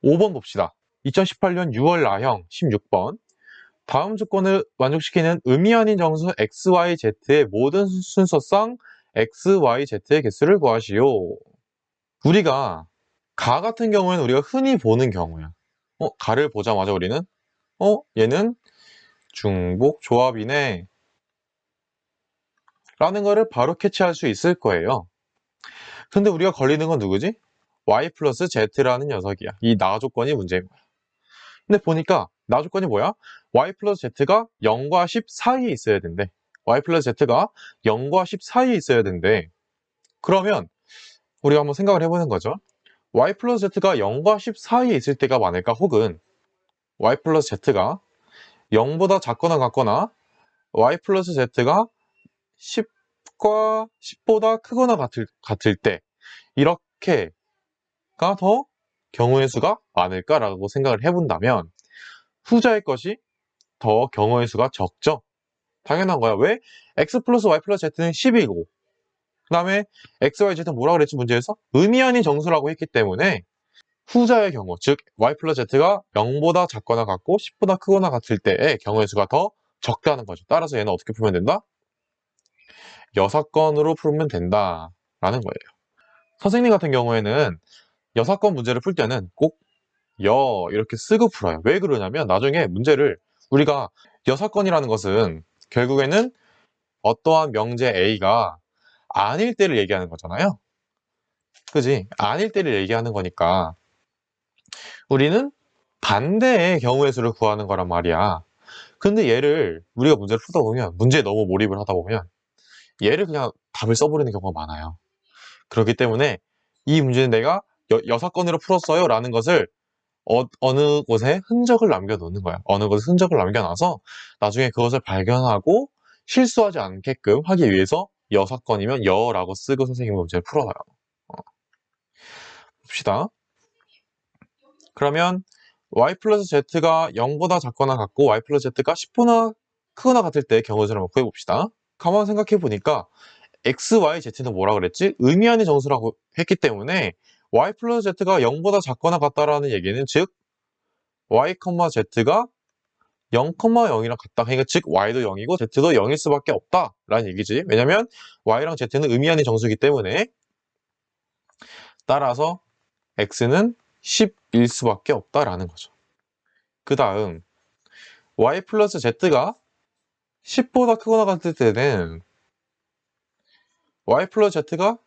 5번 봅시다. 2018년 6월 나형 16번. 다음 조건을 만족시키는 의미 아닌 정수 x, y, z의 모든 순서상 x, y, z의 개수를 구하시오. 우리가 가 같은 경우에는 우리가 흔히 보는 경우야. 가를 보자마자 우리는 얘는 중복 조합이네 라는 거를 바로 캐치할 수 있을 거예요. 근데 우리가 걸리는 건 누구지? y 플러스 z라는 녀석이야. 이 나 조건이 문제인 거야. 근데 보니까 나 조건이 뭐야? y 플러스 z가 0과 10 사이에 있어야 된대. y 플러스 z가 0과 10 사이에 있어야 된대. 그러면 우리가 한번 생각을 해보는 거죠. y 플러스 z가 0과 10 사이에 있을 때가 많을까? 혹은 y 플러스 z가 0보다 작거나 같거나 y 플러스 z가 10과 10보다 크거나 같을 때 이렇게가 더 경우의 수가 많을까라고 생각을 해본다면 후자의 것이 더 경우의 수가 적죠. 당연한 거야. 왜? x 플러스 y 플러스 z는 10이고 그 다음에 x, y, z는 뭐라 그랬지 문제에서? 의미 아닌 정수라고 했기 때문에 후자의 경우, 즉 y 플러스 z가 0보다 작거나 같고 10보다 크거나 같을 때의 경우의 수가 더 적다는 거죠. 따라서 얘는 어떻게 풀면 된다? 여사건으로 풀면 된다라는 거예요. 선생님 같은 경우에는 여사건 문제를 풀 때는 꼭 이렇게 쓰고 풀어요. 왜 그러냐면 나중에 문제를 우리가 여사건이라는 것은 결국에는 어떠한 명제 A가 아닐 때를 얘기하는 거잖아요. 그지? 아닐 때를 얘기하는 거니까 우리는 반대의 경우의 수를 구하는 거란 말이야. 근데 얘를 우리가 문제를 풀다 보면 문제에 너무 몰입을 하다 보면 얘를 그냥 답을 써버리는 경우가 많아요. 그렇기 때문에 이 문제는 내가 여섯 건으로 풀었어요 라는 것을 어느 곳에 흔적을 남겨놓는 거야. 어느 곳에 흔적을 남겨놔서 나중에 그것을 발견하고 실수하지 않게끔 하기 위해서 여섯 건이면 여라고 쓰고 선생님이 문제를 풀어놔요. 봅시다. 그러면 y 플러스 z가 0보다 작거나 같고 y 플러스 z가 10보다 크거나 같을 때의 경우를 한번 구해봅시다. 가만 생각해보니까 x, y, z는 뭐라 그랬지? 의미 아닌 정수라고 했기 때문에 y 플러스 z가 0보다 작거나 같다라는 얘기는 즉 y, z가 0,0이랑 같다. 그러니까 즉 y도 0이고 z도 0일 수밖에 없다라는 얘기지. 왜냐면 y랑 z는 의미 아닌 정수이기 때문에 따라서 x는 10일 수밖에 없다라는 거죠. 그 다음 y 플러스 z가 10보다 크거나 같을 때는 y 플러스 z가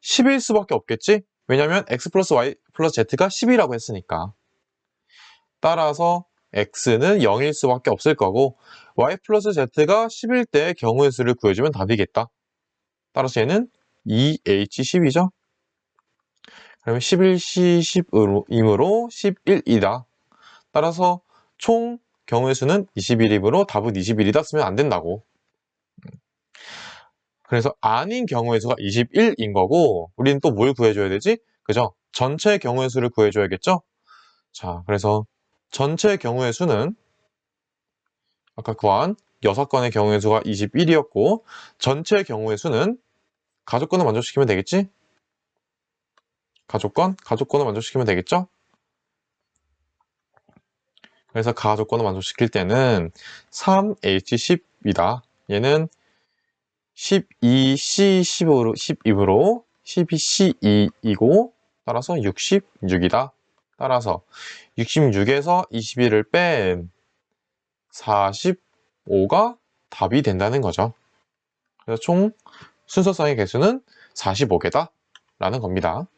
10일 수밖에 없겠지? 왜냐면 x 플러스 y 플러스 z가 10이라고 했으니까. 따라서 x는 0일 수밖에 없을 거고 y 플러스 z가 10일 때의 경우의 수를 구해주면 답이겠다. 따라서 얘는 2h10이죠. 그러면 11c10이므로 11이다. 따라서 총 경우의 수는 21이므로 답은 21이다 쓰면 안 된다고. 그래서 아닌 경우의 수가 21인 거고 우리는 또 뭘 구해줘야 되지? 그죠? 전체 경우의 수를 구해줘야겠죠? 자, 그래서 전체 경우의 수는 아까 구한 6건의 경우의 수가 21이었고 전체 경우의 수는 가족권을 만족시키면 되겠지? 가족권을 만족시키면 되겠죠? 그래서 가족권을 만족시킬 때는 3H10이다. 얘는 12C10으로 12C2이고 따라서 66이다. 따라서 66에서 21을 뺀 45가 답이 된다는 거죠. 그래서 총 순서상의 개수는 45개다 라는 겁니다.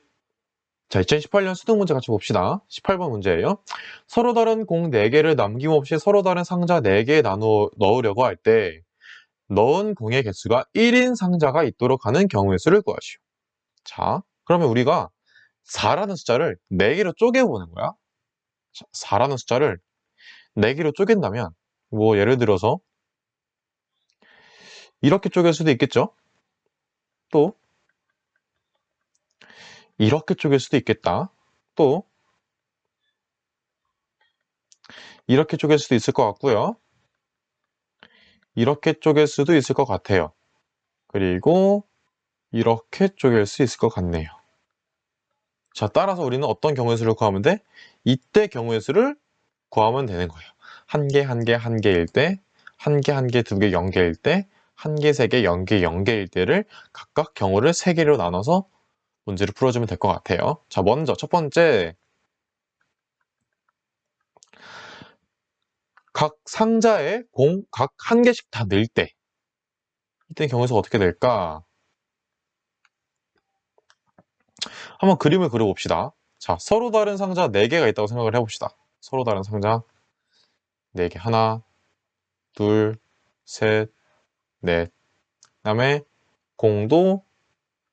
자, 2018년 수능 문제 같이 봅시다. 18번 문제예요. 서로 다른 공 4개를 남김없이 서로 다른 상자 4개에 나누어 넣으려고 할 때 넣은 공의 개수가 1인 상자가 있도록 하는 경우의 수를 구하시오. 자, 그러면 우리가 4라는 숫자를 4개로 쪼개보는 거야. 4라는 숫자를 4개로 쪼갠다면 뭐 예를 들어서 이렇게 쪼갤 수도 있겠죠. 또 이렇게 쪼갤 수도 있겠다. 또 이렇게 쪼갤 수도 있을 것 같고요. 이렇게 쪼갤 수도 있을 것 같아요. 그리고 이렇게 쪼갤 수 있을 것 같네요. 자, 따라서 우리는 어떤 경우의 수를 구하면 돼? 이때 경우의 수를 구하면 되는 거예요. 한 개, 한 개, 한 개일 때, 한 개, 한 개, 두 개, 0개일 때, 한 개, 세 개, 0개, 0개일 때를 각각 경우를 3개로 나눠서 문제를 풀어주면 될 것 같아요. 자, 먼저 첫 번째, 각 상자에 공 각 한 개씩 다 넣을 때, 이때 경우의 수가 어떻게 될까? 한번 그림을 그려봅시다. 자, 서로 다른 상자 4개가 있다고 생각을 해봅시다. 서로 다른 상자 4개. 하나, 둘, 셋, 넷. 그 다음에 공도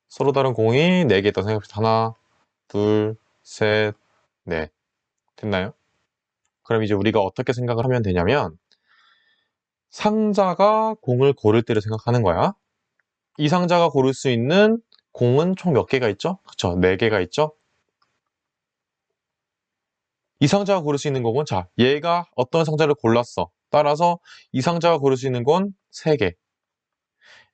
서로 다른 공이 4개 있다고 생각합시다. 하나, 둘, 셋, 넷. 됐나요? 그럼 이제 우리가 어떻게 생각을 하면 되냐면 상자가 공을 고를 때를 생각하는 거야. 이 상자가 고를 수 있는 공은 총 몇 개가 있죠? 그쵸, 4개가 있죠? 이 상자가 고를 수 있는 공은, 자, 얘가 어떤 상자를 골랐어. 따라서 이 상자가 고를 수 있는 건 3개.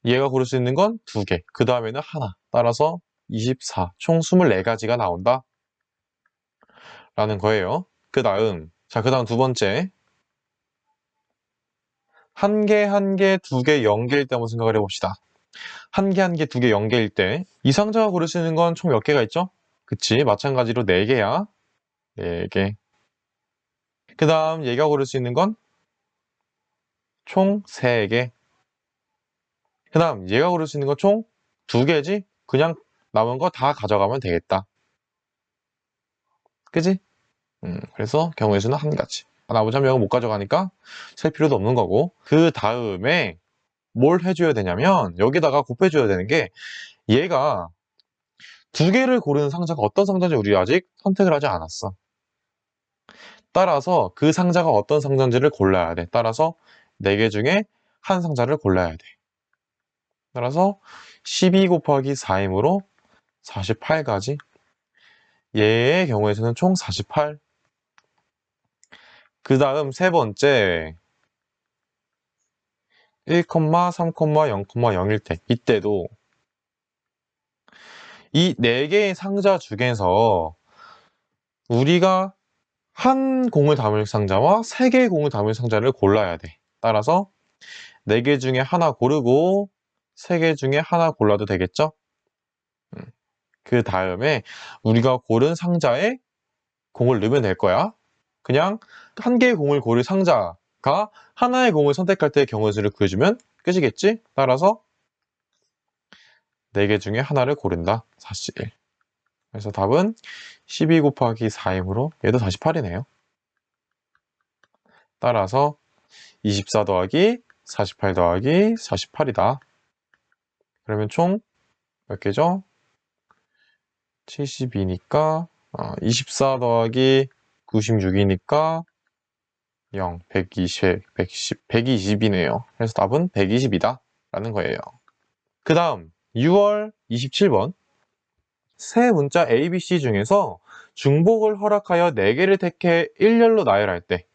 얘가 고를 수 있는 건 2개. 그 다음에는 하나. 따라서 24. 총 24가지가 나온다. 라는 거예요. 그 다음, 자, 그 다음 두 번째. 한 개, 한 개, 2개, 0개일 때 한번 생각을 해봅시다. 한 개, 한 개, 2개, 0개일 때. 이 상자가 고를 수 있는 건 총 몇 개가 있죠? 그치. 마찬가지로 4개야. 4개. 그 다음, 얘가 고를 수 있는 건 총 3개. 그 다음 얘가 고를 수 있는 건 총 2개지? 그냥 남은 거 다 가져가면 되겠다. 그지? 그래서 경우의 수는 한 가지. 나머지 한 명은 못 가져가니까 셀 필요도 없는 거고. 그 다음에 뭘 해줘야 되냐면 여기다가 곱해줘야 되는 게 얘가 2개를 고르는 상자가 어떤 상자인지 우리 아직 선택을 하지 않았어. 따라서 그 상자가 어떤 상자인지를 골라야 돼. 따라서 4개 중에 한 상자를 골라야 돼. 따라서 12 곱하기 4이므로 48가지. 얘의 경우에서는 총 48. 그 다음 세 번째 1, 3, 0, 0일 때 이때도 이 4개의 상자 중에서 우리가 한 공을 담을 상자와 3개의 공을 담을 상자를 골라야 돼. 따라서 4개 중에 하나 고르고 3개 중에 하나 골라도 되겠죠? 그 다음에 우리가 고른 상자에 공을 넣으면 될 거야. 그냥 한 개의 공을 고를 상자가 하나의 공을 선택할 때의 경우의 수를 구해주면 끝이겠지? 따라서 4개 중에 하나를 고른다. 41. 그래서 답은 12 곱하기 4이므로 얘도 48이네요. 따라서 24 더하기 48 더하기 48이다. 그러면 총 몇 개죠? 72니까 24 더하기 96이니까 0, 120, 120이네요. 그래서 답은 120이다. 라는 거예요. 그 다음 6월 27번 세 문자 ABC 중에서 중복을 허락하여 4개를 택해 일렬로 나열할 때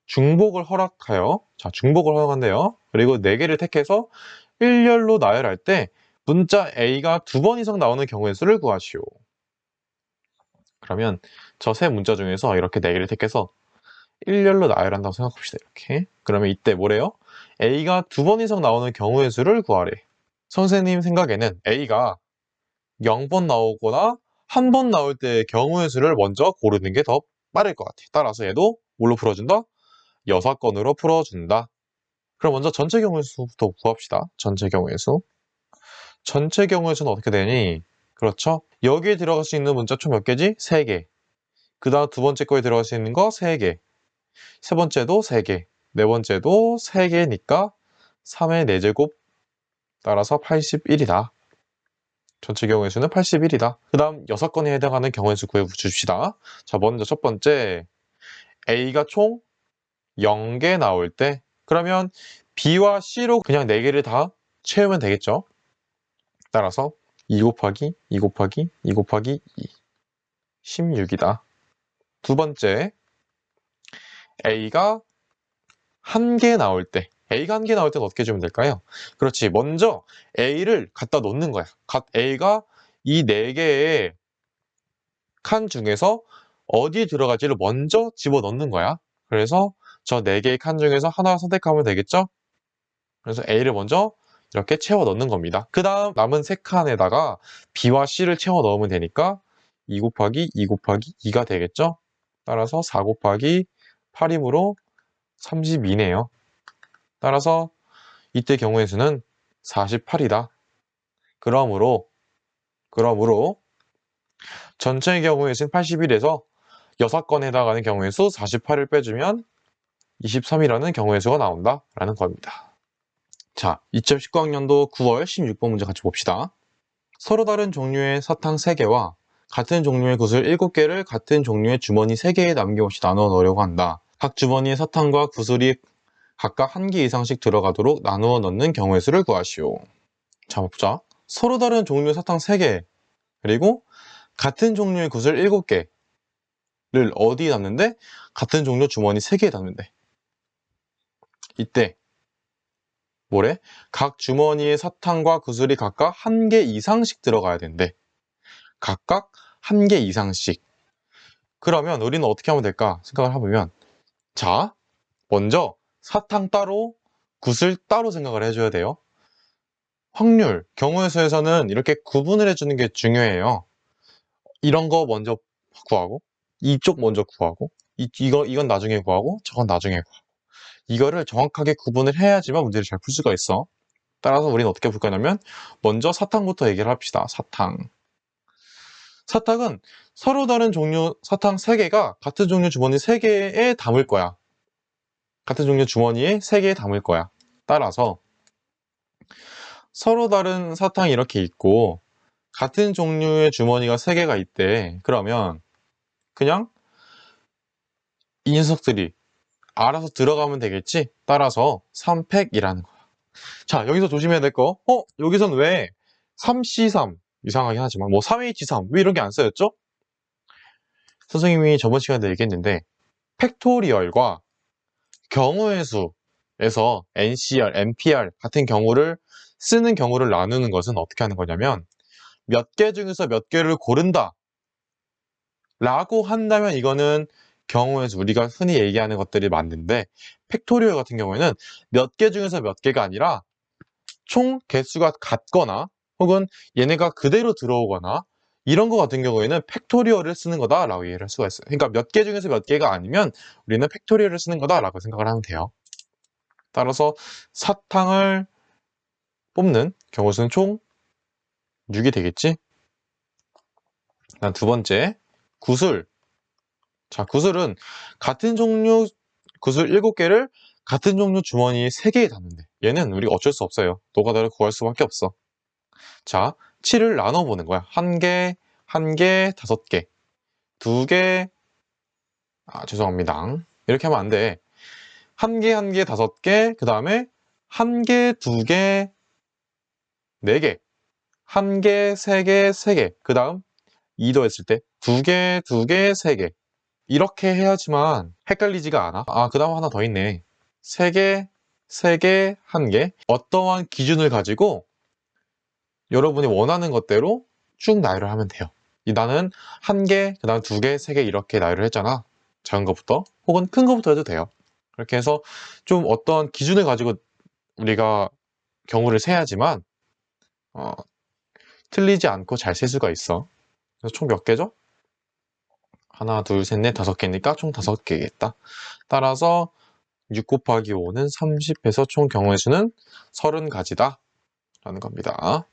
중복을 허락하여 중복을 허락한대요. 그리고 4개를 택해서 일렬로 나열할 때 문자 A가 2번 이상 나오는 경우의 수를 구하시오. 그러면 저 세 문자 중에서 이렇게 4개를 택해서 일렬로 나열한다고 생각합시다. 이렇게. 그러면 이때 뭐래요? A가 2번 이상 나오는 경우의 수를 구하래. 선생님 생각에는 A가 0번 나오거나 한 번 나올 때의 경우의 수를 먼저 고르는 게 더 빠를 것 같아. 따라서 얘도 뭘로 풀어준다? 여사건으로 풀어준다. 그럼 먼저 전체 경우의 수부터 구합시다. 전체 경우의 수. 전체 경우의 수는 어떻게 되니? 그렇죠? 여기에 들어갈 수 있는 문자 총 몇 개지? 3개. 그 다음 두 번째 거에 들어갈 수 있는 거 3개. 세 번째도 3개. 네 번째도 3개니까 3의 4제곱 따라서 81이다. 전체 경우의 수는 81이다. 그 다음 6건에 해당하는 경우의 수 구해줍시다. 자, 먼저 첫 번째 A가 총 0개 나올 때 그러면 B와 C로 그냥 4개를 다 채우면 되겠죠. 따라서 2 곱하기 2 곱하기 2 곱하기 2 16이다. 두 번째 A가 1개 나올 때 A가 1개 나올 때는 어떻게 해주면 될까요? 그렇지, 먼저 A를 갖다 놓는 거야. A가 이 4개의 칸 중에서 어디에 들어갈지를 먼저 집어넣는 거야. 그래서 저 4개의 칸 중에서 하나 선택하면 되겠죠? 그래서 A를 먼저 이렇게 채워 넣는 겁니다. 그 다음 남은 3칸에다가 B와 C를 채워 넣으면 되니까 2 곱하기 2 곱하기 2가 되겠죠? 따라서 4 곱하기 8이므로 32네요. 따라서 이때 경우의 수는 48이다. 그러므로 전체의 경우의 수는 81에서 6건에 해당하는 경우의 수 48을 빼주면 23이라는 경우의 수가 나온다 라는 겁니다. 자, 2019학년도 9월 16번 문제 같이 봅시다. 서로 다른 종류의 사탕 3개와 같은 종류의 구슬 7개를 같은 종류의 주머니 3개에 남김없이 나누어 넣으려고 한다. 각 주머니에 사탕과 구슬이 각각 1개 이상씩 들어가도록 나누어 넣는 경우의 수를 구하시오. 자, 보자. 서로 다른 종류의 사탕 3개 그리고 같은 종류의 구슬 7개를 어디에 담는데? 같은 종류 주머니 3개에 담는데. 이때 뭐래? 각 주머니에 사탕과 구슬이 각각 1개 이상씩 들어가야 된대. 각각 1개 이상씩. 그러면 우리는 어떻게 하면 될까 생각을 해보면, 자, 먼저 사탕 따로, 구슬 따로 생각을 해줘야 돼요. 확률, 경우의 수에서는 이렇게 구분을 해주는 게 중요해요. 이런 거 먼저 구하고, 이쪽 먼저 구하고, 이건 나중에 구하고, 저건 나중에 구하고. 이거를 정확하게 구분을 해야지만 문제를 잘 풀 수가 있어. 따라서 우리는 어떻게 풀 거냐면, 먼저 사탕부터 얘기를 합시다. 사탕. 사탕은 서로 다른 종류 사탕 3개가 같은 종류 주머니 3개에 담을 거야. 같은 종류 주머니에 3개에 담을 거야. 따라서 서로 다른 사탕이 이렇게 있고 같은 종류의 주머니가 3개가 있대. 그러면 그냥 이 녀석들이 알아서 들어가면 되겠지? 따라서 3팩이라는 거야. 자, 여기서 조심해야 될 거. 여기선 왜 3C3 이상하긴 하지만 뭐 3H3 왜 이런 게 안 쓰였죠? 선생님이 저번 시간에 얘기했는데 팩토리얼과 경우의 수에서 NCR, NPR 같은 경우를 쓰는 경우를 나누는 것은 어떻게 하는 거냐면 몇 개 중에서 몇 개를 고른다 라고 한다면 이거는 경우의 수, 우리가 흔히 얘기하는 것들이 맞는데 팩토리얼 같은 경우에는 몇 개 중에서 몇 개가 아니라 총 개수가 같거나 혹은 얘네가 그대로 들어오거나 이런 거 같은 경우에는 팩토리얼을 쓰는 거다 라고 이해를 할 수가 있어요. 그러니까 몇 개 중에서 몇 개가 아니면 우리는 팩토리얼을 쓰는 거다 라고 생각을 하면 돼요. 따라서 사탕을 뽑는 경우 수는 총 6이 되겠지? 두 번째, 구슬. 자, 구슬은 같은 종류 구슬 7개를 같은 종류 주머니 3개에 담는데 얘는 우리가 어쩔 수 없어요. 노가다를 구할 수밖에 없어. 자, 7을 나눠보는 거야. 1개, 1개, 5개, 2개, 죄송합니다. 이렇게 하면 안 돼. 1개, 1개, 5개, 그 다음에 1개, 2개, 4개, 1개, 3개, 3개, 그 다음 2도 했을 때 2개, 2개, 3개 이렇게 해야지만 헷갈리지가 않아. 그 다음 하나 더 있네. 3개, 3개, 1개 어떠한 기준을 가지고 여러분이 원하는 것대로 쭉 나열을 하면 돼요. 나는 1개, 그 다음 2개, 3개 이렇게 나열을 했잖아. 작은 것부터 혹은 큰 것부터 해도 돼요. 그렇게 해서 좀 어떤 기준을 가지고 우리가 경우를 세야지만 틀리지 않고 잘 셀 수가 있어. 그래서 총 몇 개죠? 하나, 둘, 셋, 넷, 5개니까 총 5개겠다. 따라서 6 곱하기 5는 30해서 총 경우의 수는 30가지다 라는 겁니다.